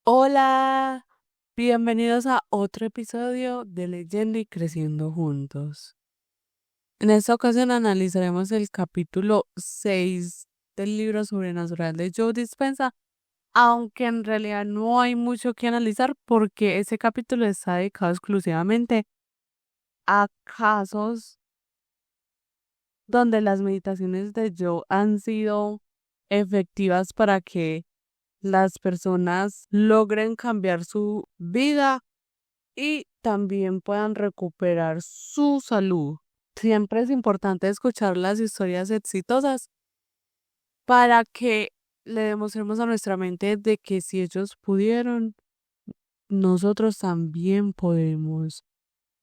Hola, bienvenidos a otro episodio de Leyendo y Creciendo Juntos. En esta ocasión analizaremos el capítulo 6 del libro Sobrenatural de Joe Dispenza, aunque en realidad no hay mucho que analizar porque ese capítulo está dedicado exclusivamente a casos donde las meditaciones de Joe han sido efectivas para que las personas logren cambiar su vida y también puedan recuperar su salud. Siempre es importante escuchar las historias exitosas para que le demostremos a nuestra mente de que si ellos pudieron, nosotros también podemos.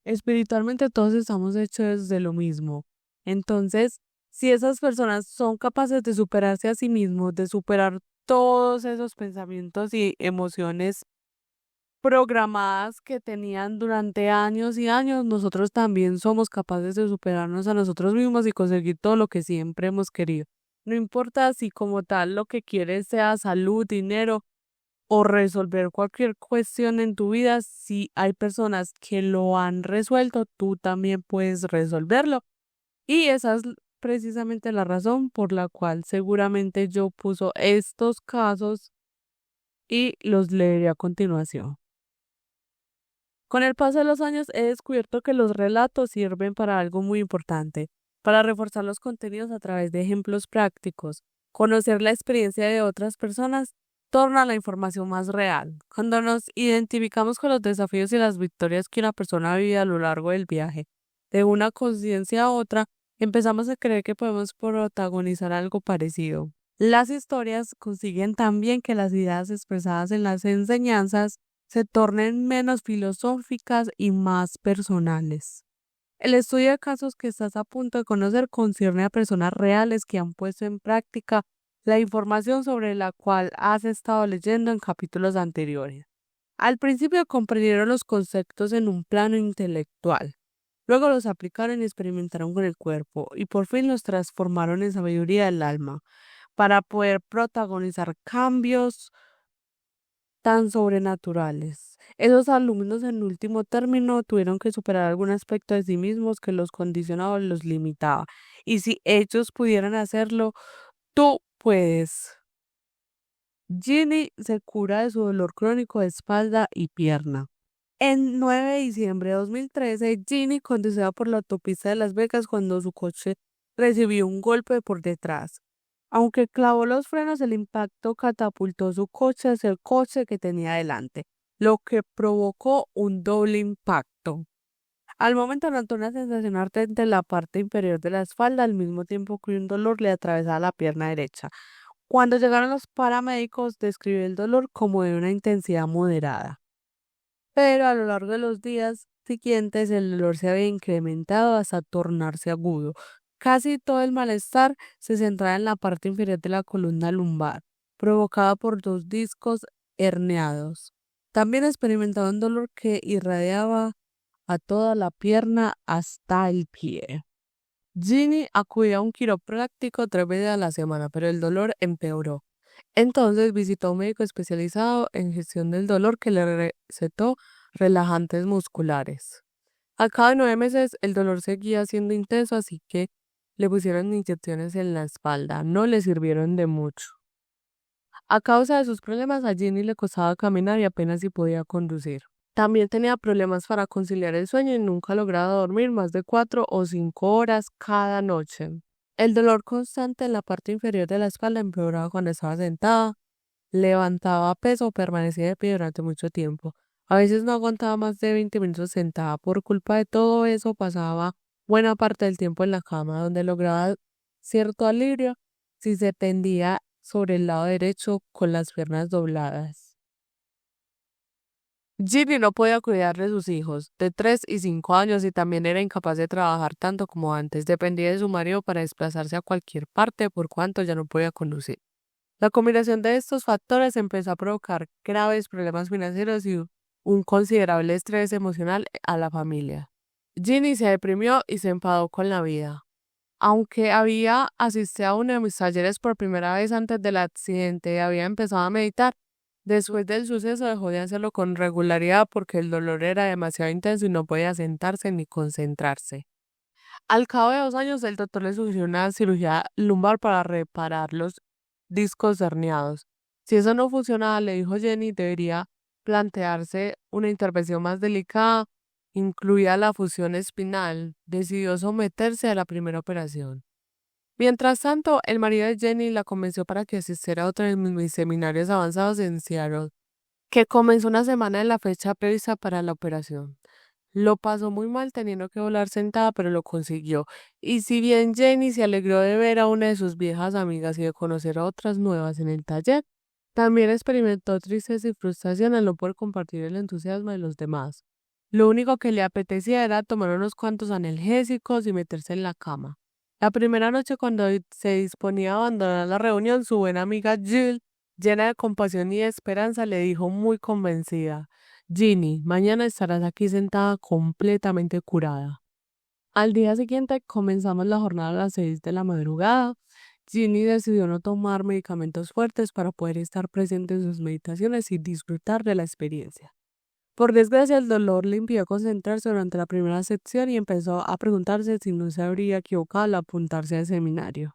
Espiritualmente todos estamos hechos de lo mismo. Entonces, si esas personas son capaces de superarse a sí mismos, de superar todos esos pensamientos y emociones programadas que tenían durante años y años, nosotros también somos capaces de superarnos a nosotros mismos y conseguir todo lo que siempre hemos querido. No importa si como tal lo que quieres sea salud, dinero o resolver cualquier cuestión en tu vida, si hay personas que lo han resuelto, tú también puedes resolverlo. Y esa es precisamente la razón por la cual seguramente yo puso estos casos y los leeré a continuación. Con el paso de los años he descubierto que los relatos sirven para algo muy importante, para reforzar los contenidos a través de ejemplos prácticos. Conocer la experiencia de otras personas torna la información más real. Cuando nos identificamos con los desafíos y las victorias que una persona vive a lo largo del viaje, de una conciencia a otra, empezamos a creer que podemos protagonizar algo parecido. Las historias consiguen también que las ideas expresadas en las enseñanzas se tornen menos filosóficas y más personales. El estudio de casos que estás a punto de conocer concierne a personas reales que han puesto en práctica la información sobre la cual has estado leyendo en capítulos anteriores. Al principio comprendieron los conceptos en un plano intelectual, luego los aplicaron y experimentaron con el cuerpo y por fin los transformaron en sabiduría del alma para poder protagonizar cambios tan sobrenaturales. Esos alumnos en último término tuvieron que superar algún aspecto de sí mismos que los condicionaba o los limitaba. Y si ellos pudieran hacerlo, tú puedes. Ginny se cura de su dolor crónico de espalda y pierna. En 9 de diciembre de 2013, Ginny conducía por la autopista de Las Vegas cuando su coche recibió un golpe por detrás. Aunque clavó los frenos, el impacto catapultó su coche hacia el coche que tenía delante, lo que provocó un doble impacto. Al momento notó una sensación ardente en la parte inferior de la espalda, al mismo tiempo que un dolor le atravesaba la pierna derecha. Cuando llegaron los paramédicos, describió el dolor como de una intensidad moderada. Pero a lo largo de los días siguientes el dolor se había incrementado hasta tornarse agudo. Casi todo el malestar se centraba en la parte inferior de la columna lumbar, provocada por dos discos herniados. También experimentaba un dolor que irradiaba a toda la pierna hasta el pie. Ginny acudía a un quiropráctico 3 veces a la semana, pero el dolor empeoró. Entonces visitó a un médico especializado en gestión del dolor que le recetó relajantes musculares. Al cabo de 9 meses el dolor seguía siendo intenso, así que le pusieron inyecciones en la espalda. No le sirvieron de mucho. A causa de sus problemas, a Ginny le costaba caminar y apenas si podía conducir. También tenía problemas para conciliar el sueño y nunca lograba dormir más de 4 o 5 horas cada noche. El dolor constante en la parte inferior de la espalda empeoraba cuando estaba sentada, levantaba peso o permanecía de pie durante mucho tiempo. A veces no aguantaba más de 20 minutos sentada. Por culpa de todo eso pasaba buena parte del tiempo en la cama, donde lograba cierto alivio si se tendía sobre el lado derecho con las piernas dobladas. Ginny no podía cuidar de sus hijos, de 3 y 5 años, y también era incapaz de trabajar tanto como antes. Dependía de su marido para desplazarse a cualquier parte, por cuanto ya no podía conducir. La combinación de estos factores empezó a provocar graves problemas financieros y un considerable estrés emocional a la familia. Ginny se deprimió y se enfadó con la vida. Aunque había asistido a uno de mis talleres por primera vez antes del accidente y había empezado a meditar, Después del suceso dejó de hacerlo con regularidad porque el dolor era demasiado intenso y no podía sentarse ni concentrarse. Al cabo de 2 años, el doctor le sugirió una cirugía lumbar para reparar los discos herniados. Si eso no funcionaba, le dijo Jenny, debería plantearse una intervención más delicada, incluida la fusión espinal. Decidió someterse a la primera operación. Mientras tanto, el marido de Jenny la convenció para que asistiera a otro de mis seminarios avanzados en Seattle, que comenzó una semana de la fecha prevista para la operación. Lo pasó muy mal teniendo que volar sentada, pero lo consiguió. Y si bien Jenny se alegró de ver a una de sus viejas amigas y de conocer a otras nuevas en el taller, también experimentó tristeza y frustración al no poder compartir el entusiasmo de los demás. Lo único que le apetecía era tomar unos cuantos analgésicos y meterse en la cama. La primera noche cuando se disponía a abandonar la reunión, su buena amiga Jill, llena de compasión y de esperanza, le dijo muy convencida: Ginny, mañana estarás aquí sentada completamente curada. Al día siguiente comenzamos la jornada a las 6 de la madrugada. Ginny decidió no tomar medicamentos fuertes para poder estar presente en sus meditaciones y disfrutar de la experiencia. Por desgracia, el dolor le impidió concentrarse durante la primera sección y empezó a preguntarse si no se habría equivocado al apuntarse al seminario.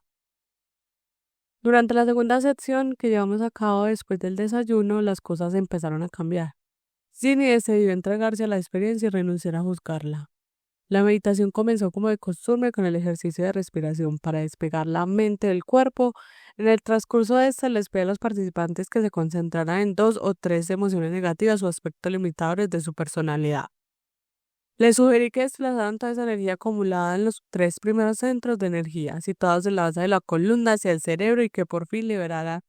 Durante la segunda sección que llevamos a cabo después del desayuno, las cosas empezaron a cambiar. Ginny decidió entregarse a la experiencia y renunciar a juzgarla. La meditación comenzó como de costumbre con el ejercicio de respiración para despegar la mente del cuerpo. En el transcurso de esta les pedí a los participantes que se concentraran en 2 o 3 emociones negativas o aspectos limitadores de su personalidad. Les sugerí que desplazaran toda esa energía acumulada en los 3 primeros centros de energía, situados en la base de la columna hacia el cerebro y que por fin liberara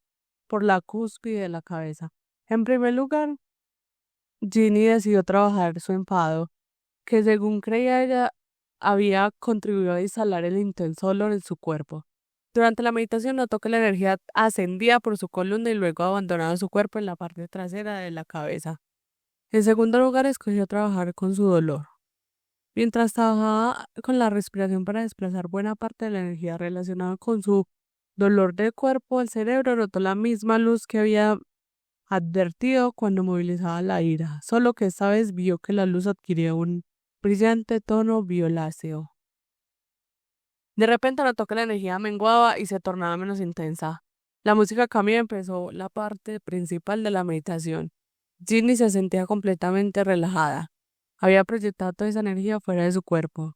por la cúspide de la cabeza. En primer lugar, Ginny decidió trabajar su enfado, que según creía ella había contribuido a instalar el intenso dolor en su cuerpo. Durante la meditación notó que la energía ascendía por su columna y luego abandonaba su cuerpo en la parte trasera de la cabeza. En segundo lugar, escogió trabajar con su dolor. Mientras trabajaba con la respiración para desplazar buena parte de la energía relacionada con su dolor del cuerpo, el cerebro notó la misma luz que había advertido cuando movilizaba la ira, solo que esta vez vio que la luz adquiría un brillante tono violáceo. De repente notó que la energía menguaba y se tornaba menos intensa. La música cambió y empezó la parte principal de la meditación. Ginny se sentía completamente relajada. Había proyectado toda esa energía fuera de su cuerpo.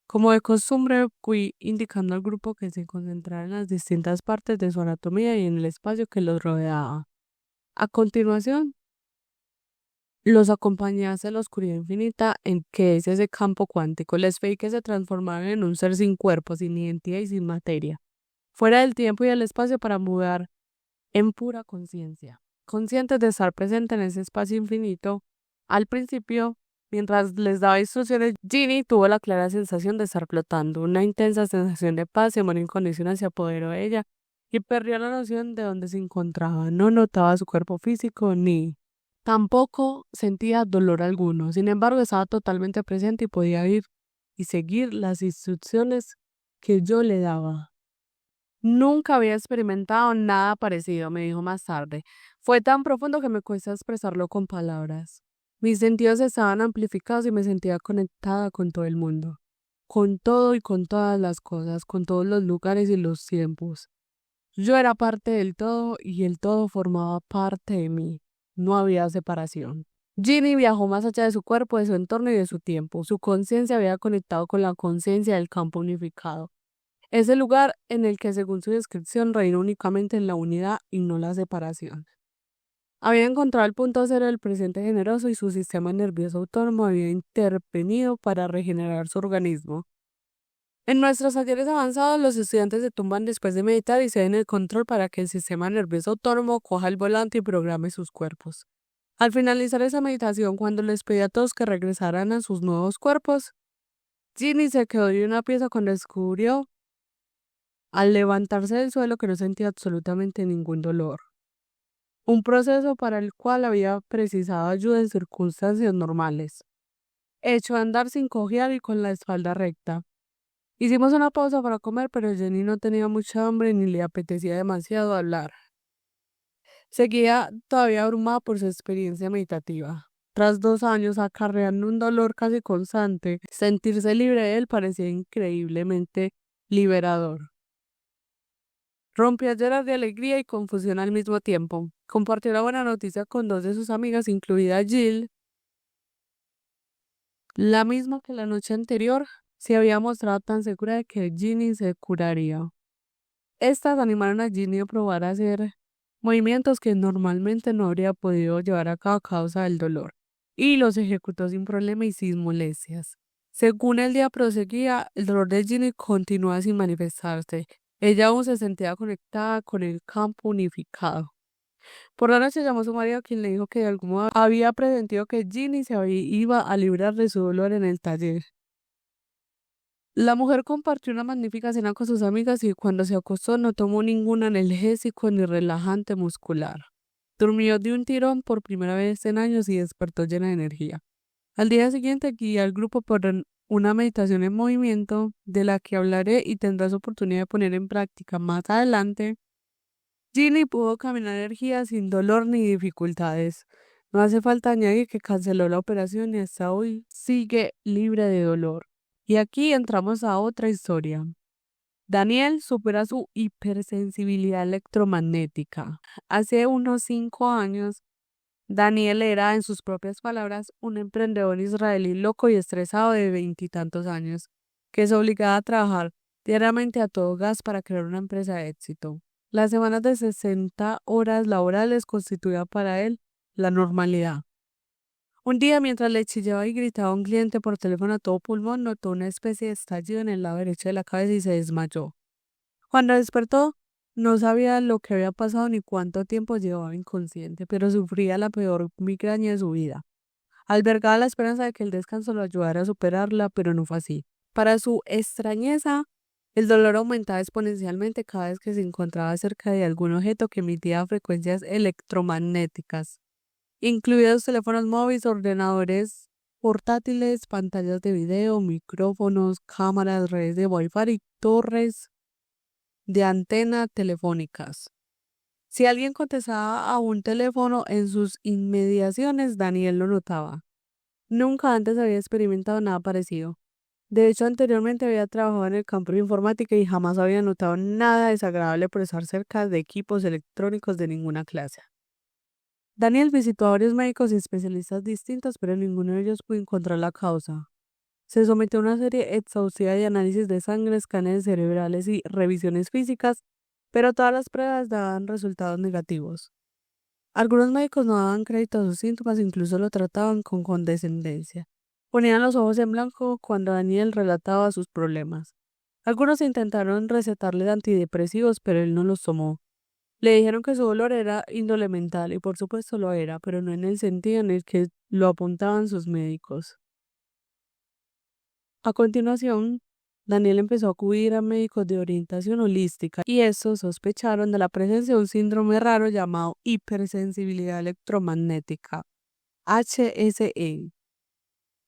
Como de costumbre, fui indicando al grupo que se concentrara en las distintas partes de su anatomía y en el espacio que los rodeaba. A continuación, los acompañé hacia la oscuridad infinita en que es ese campo cuántico. Les pedí que se transformaran en un ser sin cuerpo, sin identidad y sin materia, fuera del tiempo y del espacio para mudar en pura conciencia, conscientes de estar presente en ese espacio infinito. Al principio, mientras les daba instrucciones, Ginny tuvo la clara sensación de estar flotando. Una intensa sensación de paz y amor incondicional se apoderó de ella y perdió la noción de dónde se encontraba. No notaba su cuerpo físico ni tampoco sentía dolor alguno. Sin embargo, estaba totalmente presente y podía ir y seguir las instrucciones que yo le daba. Nunca había experimentado nada parecido, me dijo más tarde. Fue tan profundo que me cuesta expresarlo con palabras. Mis sentidos estaban amplificados y me sentía conectada con todo el mundo, con todo y con todas las cosas, con todos los lugares y los tiempos. Yo era parte del todo y el todo formaba parte de mí. No había separación. Ginny viajó más allá de su cuerpo, de su entorno y de su tiempo. Su conciencia había conectado con la conciencia del campo unificado. Ese lugar en el que, según su descripción, reina únicamente en la unidad y no la separación. Había encontrado el punto cero del presente generoso y su sistema nervioso autónomo había intervenido para regenerar su organismo. En nuestros talleres avanzados, los estudiantes se tumban después de meditar y ceden el control para que el sistema nervioso autónomo coja el volante y programe sus cuerpos. Al finalizar esa meditación, cuando les pedí a todos que regresaran a sus nuevos cuerpos, Ginny se quedó de una pieza cuando descubrió, al levantarse del suelo, que no sentía absolutamente ningún dolor. Un proceso para el cual había precisado ayuda en circunstancias normales. Echó a andar sin cojear y con la espalda recta. Hicimos una pausa para comer, pero Jenny no tenía mucha hambre ni le apetecía demasiado hablar. Seguía todavía abrumada por su experiencia meditativa. Tras 2 años acarreando un dolor casi constante, sentirse libre de él parecía increíblemente liberador. Rompió a llorar de alegría y confusión al mismo tiempo. Compartió la buena noticia con dos de sus amigas, incluida Jill, la misma que la noche anterior se había mostrado tan segura de que Ginny se curaría. Estas animaron a Ginny a probar a hacer movimientos que normalmente no habría podido llevar a cabo a causa del dolor, y los ejecutó sin problema y sin molestias. Según el día proseguía, el dolor de Ginny continuaba sin manifestarse. Ella aún se sentía conectada con el campo unificado. Por la noche llamó a su marido, quien le dijo que de algún modo había presentido que Ginny iba a librar de su dolor en el taller. La mujer compartió una magnífica cena con sus amigas y cuando se acostó no tomó ningún analgésico ni relajante muscular. Durmió de un tirón por primera vez en años y despertó llena de energía. Al día siguiente guié al grupo por una meditación en movimiento de la que hablaré y tendrás oportunidad de poner en práctica más adelante. Ginny pudo caminar energía sin dolor ni dificultades. No hace falta añadir que canceló la operación y hasta hoy sigue libre de dolor. Y aquí entramos a otra historia. Daniel supera su hipersensibilidad electromagnética. Hace unos 5 años, Daniel era, en sus propias palabras, un emprendedor israelí loco y estresado de 20 y tantos años, que se obligaba a trabajar diariamente a todo gas para crear una empresa de éxito. Las semanas de 60 horas laborales constituían para él la normalidad. Un día, mientras le chillaba y gritaba a un cliente por teléfono a todo pulmón, notó una especie de estallido en el lado derecho de la cabeza y se desmayó. Cuando despertó, no sabía lo que había pasado ni cuánto tiempo llevaba inconsciente, pero sufría la peor migraña de su vida. Albergaba la esperanza de que el descanso lo ayudara a superarla, pero no fue así. Para su extrañeza, el dolor aumentaba exponencialmente cada vez que se encontraba cerca de algún objeto que emitía frecuencias electromagnéticas, incluidos teléfonos móviles, ordenadores portátiles, pantallas de video, micrófonos, cámaras, redes de Wi-Fi y torres de antena telefónicas. Si alguien contestaba a un teléfono en sus inmediaciones, Daniel lo notaba. Nunca antes había experimentado nada parecido. De hecho, anteriormente había trabajado en el campo de informática y jamás había notado nada desagradable por estar cerca de equipos electrónicos de ninguna clase. Daniel visitó a varios médicos y especialistas distintos, pero ninguno de ellos pudo encontrar la causa. Se sometió a una serie exhaustiva de análisis de sangre, escáneres cerebrales y revisiones físicas, pero todas las pruebas daban resultados negativos. Algunos médicos no daban crédito a sus síntomas, incluso lo trataban con condescendencia. Ponían los ojos en blanco cuando Daniel relataba sus problemas. Algunos intentaron recetarle antidepresivos, pero él no los tomó. Le dijeron que su dolor era índole mental, y por supuesto lo era, pero no en el sentido en el que lo apuntaban sus médicos. A continuación, Daniel empezó a acudir a médicos de orientación holística y estos sospecharon de la presencia de un síndrome raro llamado hipersensibilidad electromagnética, HSE.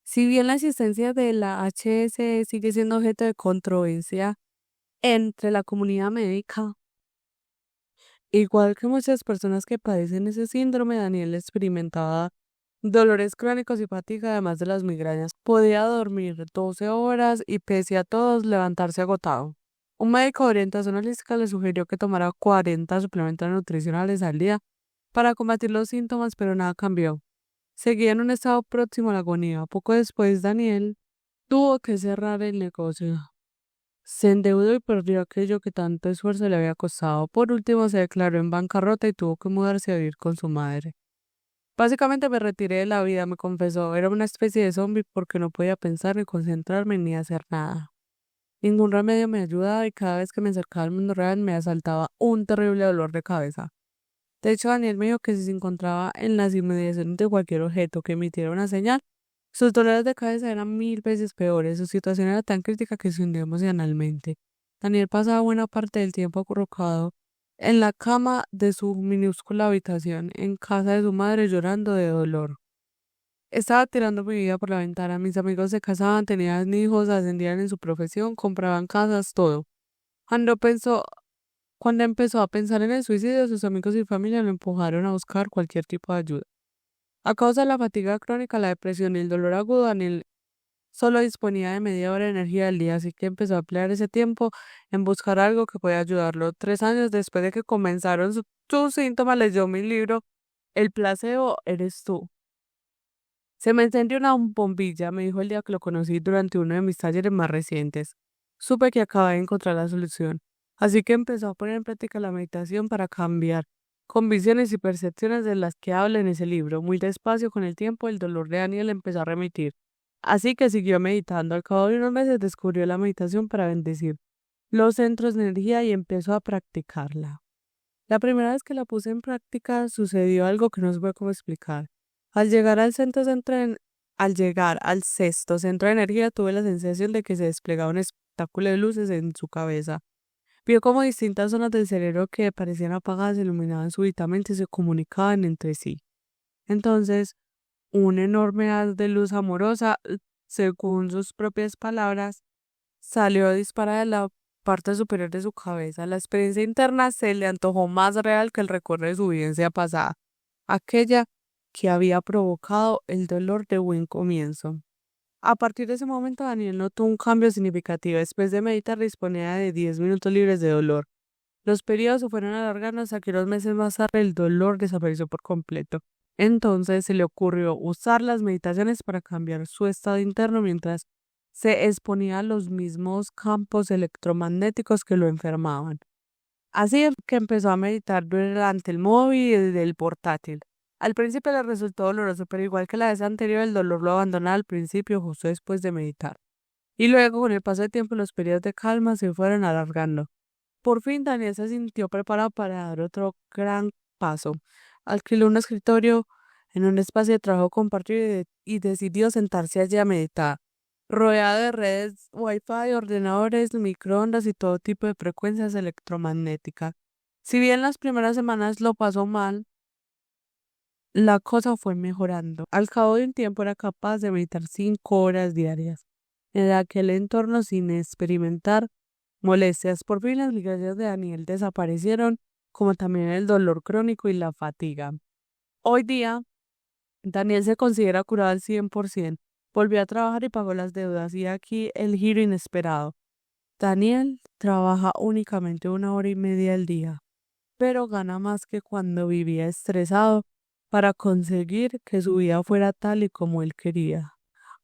Si bien la existencia de la HSE sigue siendo objeto de controversia entre la comunidad médica, igual que muchas personas que padecen ese síndrome, Daniel experimentaba dolores crónicos y fatiga, además de las migrañas. Podía dormir 12 horas y pese a todos levantarse agotado. Un médico de orientación holística le sugirió que tomara 40 suplementos nutricionales al día para combatir los síntomas, pero nada cambió. Seguía en un estado próximo a la agonía. Poco después, Daniel tuvo que cerrar el negocio. Se endeudó y perdió aquello que tanto esfuerzo le había costado. Por último, se declaró en bancarrota y tuvo que mudarse a vivir con su madre. Básicamente me retiré de la vida, me confesó. Era una especie de zombie porque no podía pensar ni concentrarme ni hacer nada. Ningún remedio me ayudaba y cada vez que me acercaba al mundo real me asaltaba un terrible dolor de cabeza. De hecho, Daniel me dijo que si se encontraba en las inmediaciones de cualquier objeto que emitiera una señal, sus dolores de cabeza eran 1000 veces peores. Su situación era tan crítica que se hundió emocionalmente. Daniel pasaba buena parte del tiempo acurrucado en la cama de su minúscula habitación, en casa de su madre, llorando de dolor. Estaba tirando mi vida por la ventana. Mis amigos se casaban, tenían hijos, ascendían en su profesión, compraban casas, todo. Cuando pensó Cuando empezó a pensar en el suicidio, sus amigos y familia lo empujaron a buscar cualquier tipo de ayuda. A causa de la fatiga crónica, la depresión y el dolor agudo, Daniel solo disponía de media hora de energía al día, así que empezó a emplear ese tiempo en buscar algo que pueda ayudarlo. 3 años después de que comenzaron sus síntomas, leyó mi libro El placebo eres tú. Se me encendió una bombilla, me dijo el día que lo conocí durante uno de mis talleres más recientes. Supe que acababa de encontrar la solución, así que empezó a poner en práctica la meditación para cambiar convicciones y percepciones de las que habla en ese libro. Muy despacio, con el tiempo, el dolor de Daniel empezó a remitir. Así que siguió meditando. Al cabo de unos meses descubrió la meditación para bendecir los centros de energía y empezó a practicarla. La primera vez que la puse en práctica sucedió algo que no sé cómo explicar. Al llegar al al llegar al sexto centro de energía, tuve la sensación de que se desplegaba un espectáculo de luces en su cabeza. Vio como distintas zonas del cerebro que parecían apagadas se iluminaban súbitamente y se comunicaban entre sí. Entonces, un enorme haz de luz amorosa, según sus propias palabras, salió disparada de la parte superior de su cabeza. La experiencia interna se le antojó más real que el recuerdo de su vivencia pasada, aquella que había provocado el dolor de buen comienzo. A partir de ese momento, Daniel notó un cambio significativo. Después de meditar, disponía de 10 minutos libres de dolor. Los periodos se fueron alargando hasta que 2 meses más tarde el dolor desapareció por completo. Entonces se le ocurrió usar las meditaciones para cambiar su estado interno mientras se exponía a los mismos campos electromagnéticos que lo enfermaban. Así que empezó a meditar durante el móvil y del portátil. Al principio le resultó doloroso, pero igual que la vez anterior, el dolor lo abandonó al principio justo después de meditar. Y luego, con el paso del tiempo, los periodos de calma se fueron alargando. Por fin, Daniel se sintió preparado para dar otro gran paso. Alquiló un escritorio en un espacio de trabajo compartido y decidió sentarse allí a meditar, rodeado de redes Wi-Fi, ordenadores, microondas y todo tipo de frecuencias electromagnéticas. Si bien las primeras semanas lo pasó mal, la cosa fue mejorando. Al cabo de un tiempo era capaz de meditar 5 horas diarias en aquel entorno sin experimentar molestias. Por fin las migrañas de Daniel desaparecieron, como también el dolor crónico y la fatiga. Hoy día, Daniel se considera curado al 100%. Volvió a trabajar y pagó las deudas. Y aquí el giro inesperado. Daniel trabaja únicamente 1 hora y media al día, pero gana más que cuando vivía estresado para conseguir que su vida fuera tal y como él quería.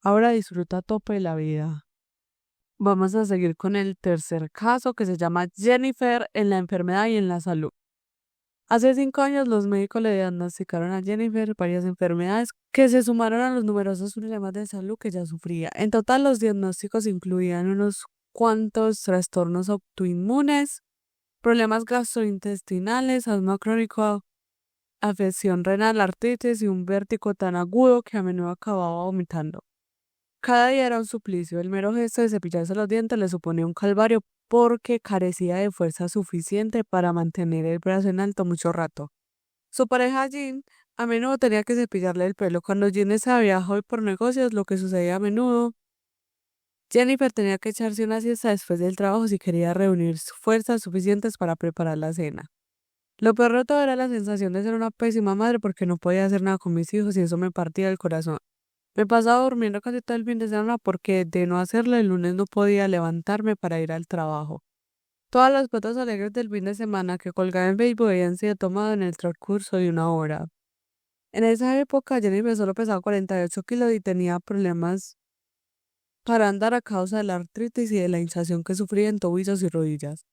Ahora disfruta a tope la vida. Vamos a seguir con el tercer caso, que se llama Jennifer en la enfermedad y en la salud. Hace 5 años los médicos le diagnosticaron a Jennifer varias enfermedades que se sumaron a los numerosos problemas de salud que ella sufría. En total, los diagnósticos incluían unos cuantos trastornos autoinmunes, problemas gastrointestinales, asma crónico, afección renal, artritis y un vértigo tan agudo que a menudo acababa vomitando. Cada día era un suplicio. El mero gesto de cepillarse los dientes le suponía un calvario porque carecía de fuerza suficiente para mantener el brazo en alto mucho rato. Su pareja Jean a menudo tenía que cepillarle el pelo. Cuando Jean estaba viajando por negocios, lo que sucedía a menudo, Jennifer tenía que echarse una siesta después del trabajo si quería reunir fuerzas suficientes para preparar la cena. Lo peor de todo era la sensación de ser una pésima madre porque no podía hacer nada con mis hijos y eso me partía el corazón. Me pasaba durmiendo casi todo el fin de semana porque de no hacerlo el lunes no podía levantarme para ir al trabajo. Todas las fotos alegres del fin de semana que colgaba en Facebook habían sido tomadas en el transcurso de 1 hora. En esa época Jennifer solo pesaba 48 kilos y tenía problemas para andar a causa de la artritis y de la hinchazón que sufría en tobillos y rodillas.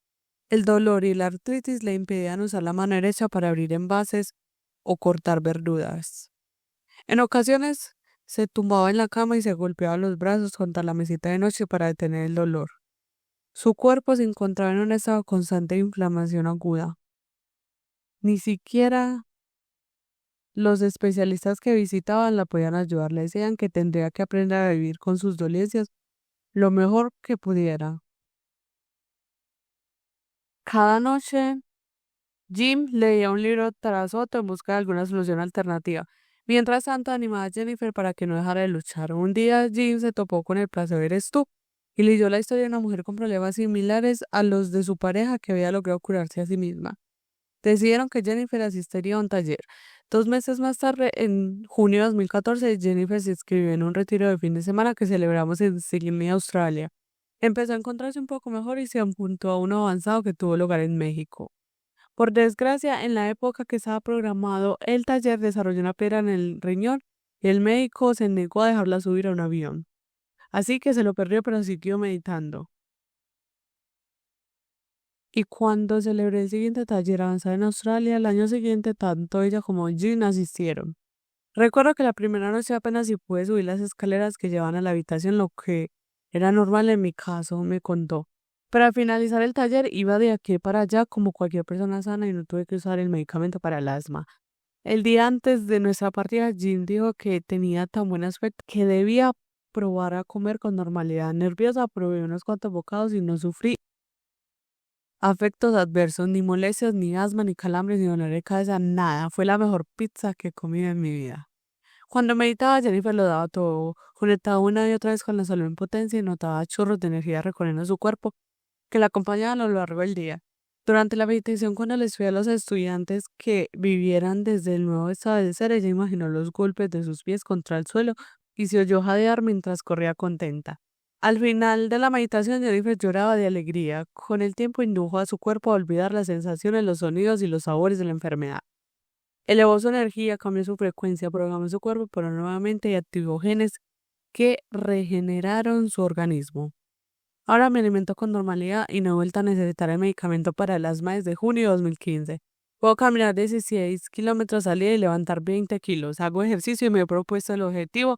El dolor y la artritis le impedían usar la mano derecha para abrir envases o cortar verduras. En ocasiones se tumbaba en la cama y se golpeaba los brazos contra la mesita de noche para detener el dolor. Su cuerpo se encontraba en un estado constante de inflamación aguda. Ni siquiera los especialistas que visitaban la podían ayudar. Le decían que tendría que aprender a vivir con sus dolencias lo mejor que pudiera. Cada noche, Jim leía un libro tras otro en busca de alguna solución alternativa. Mientras tanto, animaba a Jennifer para que no dejara de luchar. Un día, Jim se topó con el placer eres tú, y leyó la historia de una mujer con problemas similares a los de su pareja que había logrado curarse a sí misma. Decidieron que Jennifer asistiría a un taller. 2 meses más tarde, en junio de 2014, Jennifer se inscribió en un retiro de fin de semana que celebramos en Sydney, Australia. Empezó a encontrarse un poco mejor y se apuntó a uno avanzado que tuvo lugar en México. Por desgracia, en la época que estaba programado, el taller desarrolló una piedra en el riñón y el médico se negó a dejarla subir a un avión. Así que se lo perdió, pero siguió meditando. Y cuando celebré el siguiente taller avanzado en Australia, el año siguiente, tanto ella como Jean asistieron. Recuerdo que la primera noche apenas si pude subir las escaleras que llevaban a la habitación, lo que era normal en mi caso, me contó. Pero al finalizar el taller iba de aquí para allá como cualquier persona sana y no tuve que usar el medicamento para el asma. El día antes de nuestra partida, Jean dijo que tenía tan buen aspecto que debía probar a comer con normalidad. Nerviosa, probé unos cuantos bocados y no sufrí afectos adversos, ni molestias, ni asma, ni calambres, ni dolor de cabeza, nada. Fue la mejor pizza que he comido en mi vida. Cuando meditaba, Jennifer lo daba todo, conectaba una y otra vez con la salud en potencia y notaba chorros de energía recorriendo su cuerpo que la acompañaban a lo largo del día. Durante la meditación, cuando les fui a los estudiantes que vivieran desde el nuevo estado de ser, ella imaginó los golpes de sus pies contra el suelo y se oyó jadear mientras corría contenta. Al final de la meditación, Jennifer lloraba de alegría. Con el tiempo indujo a su cuerpo a olvidar las sensaciones, los sonidos y los sabores de la enfermedad. Elevó su energía, cambió su frecuencia, programó su cuerpo, pero nuevamente y activó genes que regeneraron su organismo. Ahora me alimento con normalidad y no he vuelto a necesitar el medicamento para el asma desde junio de 2015. Puedo caminar 16 kilómetros al día y levantar 20 kilos. Hago ejercicio y me he propuesto el objetivo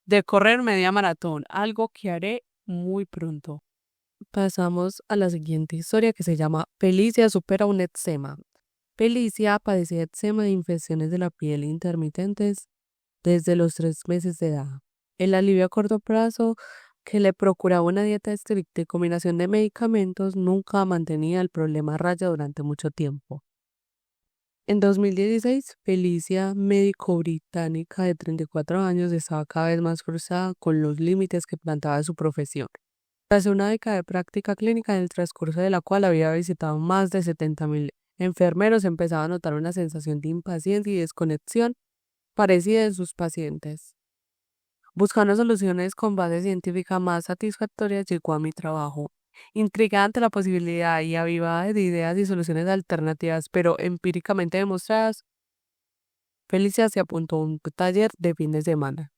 de correr media maratón, algo que haré muy pronto. Pasamos a la siguiente historia que se llama Felicia supera un eczema. Felicia padecía eczema de infecciones de la piel intermitentes desde los 3 meses de edad. El alivio a corto plazo que le procuraba una dieta estricta y combinación de medicamentos nunca mantenía el problema a raya durante mucho tiempo. En 2016, Felicia, médico británica de 34 años, estaba cada vez más cruzada con los límites que plantaba su profesión. Tras una década de práctica clínica, en el transcurso de la cual había visitado más de 70.000 enfermeros, empezaba a notar una sensación de impaciencia y desconexión parecida en sus pacientes. Buscando soluciones con base científica más satisfactorias, llegó a mi trabajo. Intrigada ante la posibilidad y avivada de ideas y soluciones alternativas, pero empíricamente demostradas, Felicia se apuntó a un taller de fin de semana.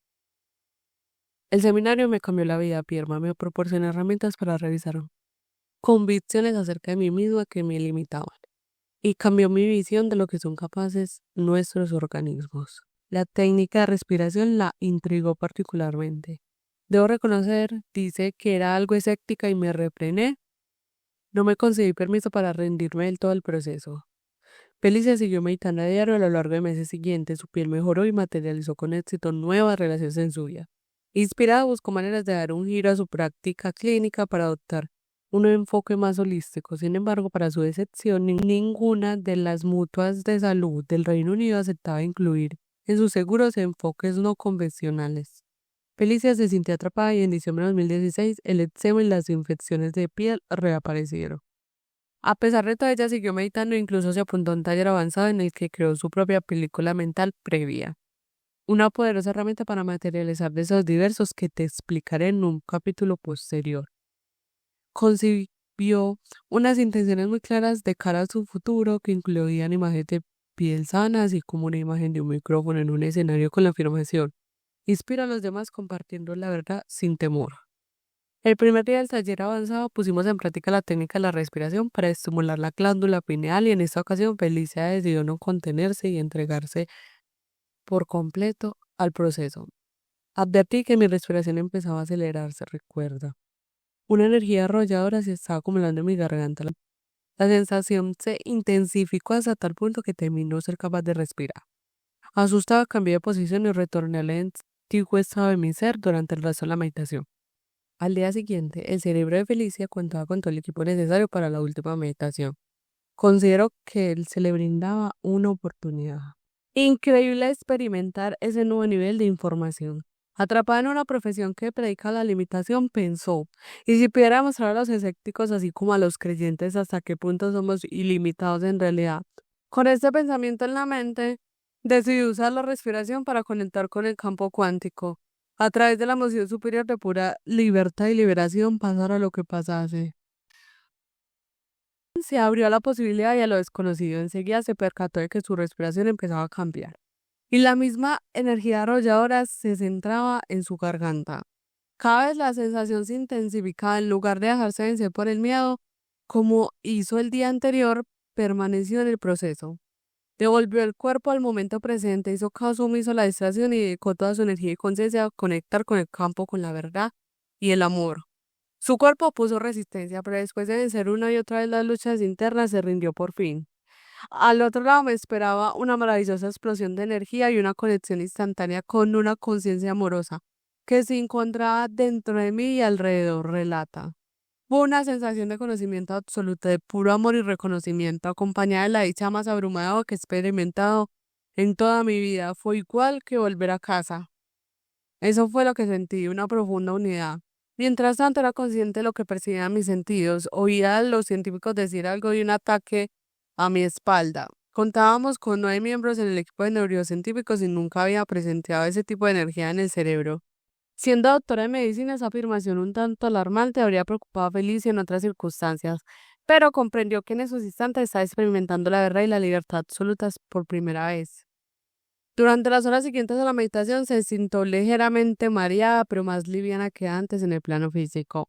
El seminario me cambió la vida, Pierma me proporcionó herramientas para revisar convicciones acerca de mí misma que me limitaban y cambió mi visión de lo que son capaces nuestros organismos. La técnica de respiración la intrigó particularmente. Debo reconocer, dice que era algo escéptica y me refrené. No me concedí permiso para rendirme del todo al proceso. Felicia siguió meditando a diario a lo largo de meses siguientes. Su piel mejoró y materializó con éxito nuevas relaciones en su vida. Inspirada, buscó maneras de dar un giro a su práctica clínica para adoptar un enfoque más holístico. Sin embargo, para su decepción, ninguna de las mutuas de salud del Reino Unido aceptaba incluir en sus seguros enfoques no convencionales. Felicia se sintió atrapada y en diciembre de 2016 el eczema y las infecciones de piel reaparecieron. A pesar de todo, ella siguió meditando e incluso se apuntó a un taller avanzado en el que creó su propia película mental previa. Una poderosa herramienta para materializar deseos diversos que te explicaré en un capítulo posterior. Concibió unas intenciones muy claras de cara a su futuro que incluían imágenes de piel sana, así como una imagen de un micrófono en un escenario con la afirmación: inspira a los demás compartiendo la verdad sin temor. El primer día del taller avanzado pusimos en práctica la técnica de la respiración para estimular la glándula pineal y en esta ocasión Felicia decidió no contenerse y entregarse por completo al proceso. Advertí que mi respiración empezaba a acelerarse, recuerda. Una energía arrolladora se estaba acumulando en mi garganta. La sensación se intensificó hasta tal punto que terminó ser capaz de respirar. Asustada, cambié de posición y retorné al antiguo estado de mi ser durante el resto de la meditación. Al día siguiente, el cerebro de Felicia contaba con todo el equipo necesario para la última meditación. Considero que él se le brindaba una oportunidad. Increíble experimentar ese nuevo nivel de información. Atrapada en una profesión que predica la limitación, pensó, ¿y si pudiera mostrar a los escépticos, así como a los creyentes, hasta qué punto somos ilimitados en realidad? Con este pensamiento en la mente, decidió usar la respiración para conectar con el campo cuántico. A través de la emoción superior de pura libertad y liberación, pasara lo que pasase. Se abrió a la posibilidad y a lo desconocido. Enseguida se percató de que su respiración empezaba a cambiar. Y la misma energía arrolladora se centraba en su garganta. Cada vez la sensación se intensificaba. En lugar de dejarse vencer por el miedo, como hizo el día anterior, permaneció en el proceso. Devolvió el cuerpo al momento presente, hizo caso omiso a la distracción y dedicó toda su energía y conciencia a conectar con el campo, con la verdad y el amor. Su cuerpo puso resistencia, pero después de vencer una y otra vez las luchas internas, se rindió por fin. Al otro lado me esperaba una maravillosa explosión de energía y una conexión instantánea con una conciencia amorosa que se encontraba dentro de mí y alrededor, relata. Fue una sensación de conocimiento absoluto, de puro amor y reconocimiento, acompañada de la dicha más abrumadora que he experimentado en toda mi vida. Fue igual que volver a casa. Eso fue lo que sentí, una profunda unidad. Mientras tanto era consciente de lo que percibían mis sentidos. Oía a los científicos decir algo de un ataque a mi espalda. Contábamos con 9 miembros en el equipo de neurocientíficos y nunca había presenciado ese tipo de energía en el cerebro. Siendo doctora de medicina, esa afirmación un tanto alarmante habría preocupado a Felicia en otras circunstancias, pero comprendió que en esos instantes estaba experimentando la verdad y la libertad absolutas por primera vez. Durante las horas siguientes a la meditación se sintió ligeramente mareada, pero más liviana que antes en el plano físico.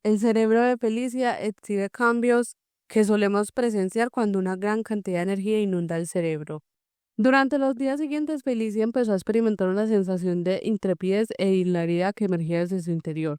El cerebro de Felicia exhibe cambios que solemos presenciar cuando una gran cantidad de energía inunda el cerebro. Durante los días siguientes, Felicia empezó a experimentar una sensación de intrepidez e hilaridad que emergía desde su interior.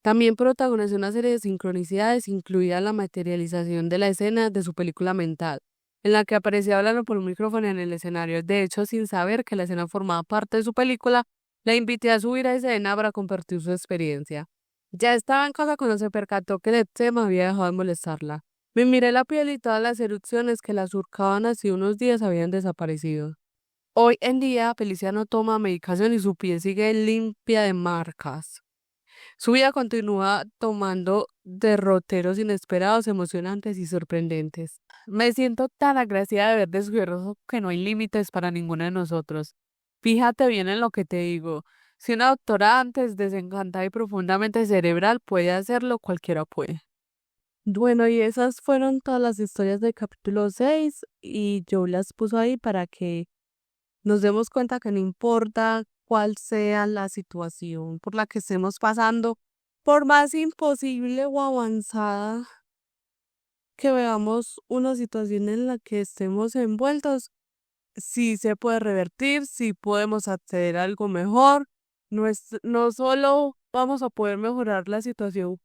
También protagonizó una serie de sincronicidades, incluida la materialización de la escena de su película mental, en la que aparecía hablando por un micrófono en el escenario. De hecho, sin saber que la escena formaba parte de su película, la invité a subir a escena para compartir su experiencia. Ya estaba en casa cuando se percató que el eczema había dejado de molestarla. Me miré la piel y todas las erupciones que la surcaban hace unos días habían desaparecido. Hoy en día, Felicia no toma medicación y su piel sigue limpia de marcas. Su vida continúa tomando derroteros inesperados, emocionantes y sorprendentes. Me siento tan agradecida de haber descubierto que no hay límites para ninguno de nosotros. Fíjate bien en lo que te digo. Si una doctora antes desencantada y profundamente cerebral puede hacerlo, cualquiera puede. Bueno, y esas fueron todas las historias del capítulo 6 y yo las puso ahí para que nos demos cuenta que no importa cuál sea la situación por la que estemos pasando, por más imposible o avanzada que veamos una situación en la que estemos envueltos, sí se puede revertir, sí podemos acceder a algo mejor. No solo vamos a poder mejorar la situación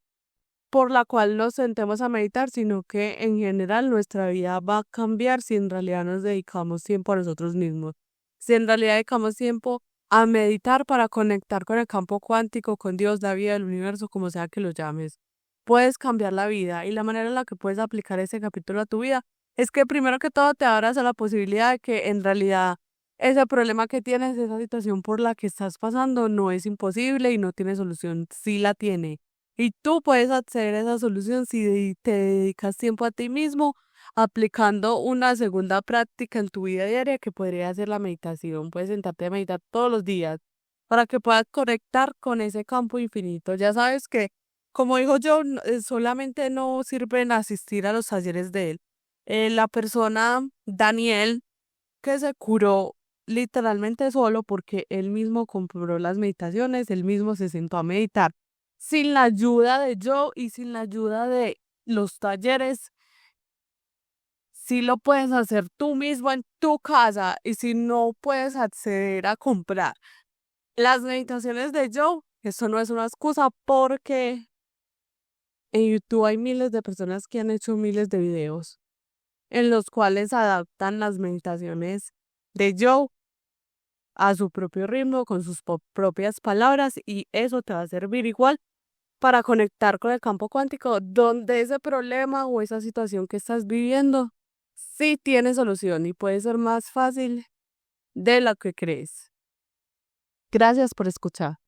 por la cual nos sentemos a meditar, sino que en general nuestra vida va a cambiar si en realidad nos dedicamos tiempo a nosotros mismos. Si en realidad dedicamos tiempo a meditar para conectar con el campo cuántico, con Dios, la vida, el universo, como sea que lo llames, puedes cambiar la vida. Y la manera en la que puedes aplicar ese capítulo a tu vida es que primero que todo te abras a la posibilidad de que en realidad ese problema que tienes, esa situación por la que estás pasando, no es imposible y no tiene solución. Sí la tiene. Y tú puedes acceder a esa solución si te dedicas tiempo a ti mismo, aplicando una segunda práctica en tu vida diaria que podría ser la meditación. Puedes sentarte a meditar todos los días para que puedas conectar con ese campo infinito. Ya sabes que, como digo yo, solamente no sirven asistir a los talleres de él. La persona, Daniel, que se curó literalmente solo porque él mismo compró las meditaciones, él mismo se sentó a meditar sin la ayuda de Joe y sin la ayuda de los talleres. Si lo puedes hacer tú mismo en tu casa y si no puedes acceder a comprar las meditaciones de Joe, eso no es una excusa porque en YouTube hay miles de personas que han hecho miles de videos en los cuales adaptan las meditaciones de Joe a su propio ritmo, con sus propias palabras, y eso te va a servir igual para conectar con el campo cuántico, donde ese problema o esa situación que estás viviendo sí tiene solución y puede ser más fácil de lo que crees. Gracias por escuchar.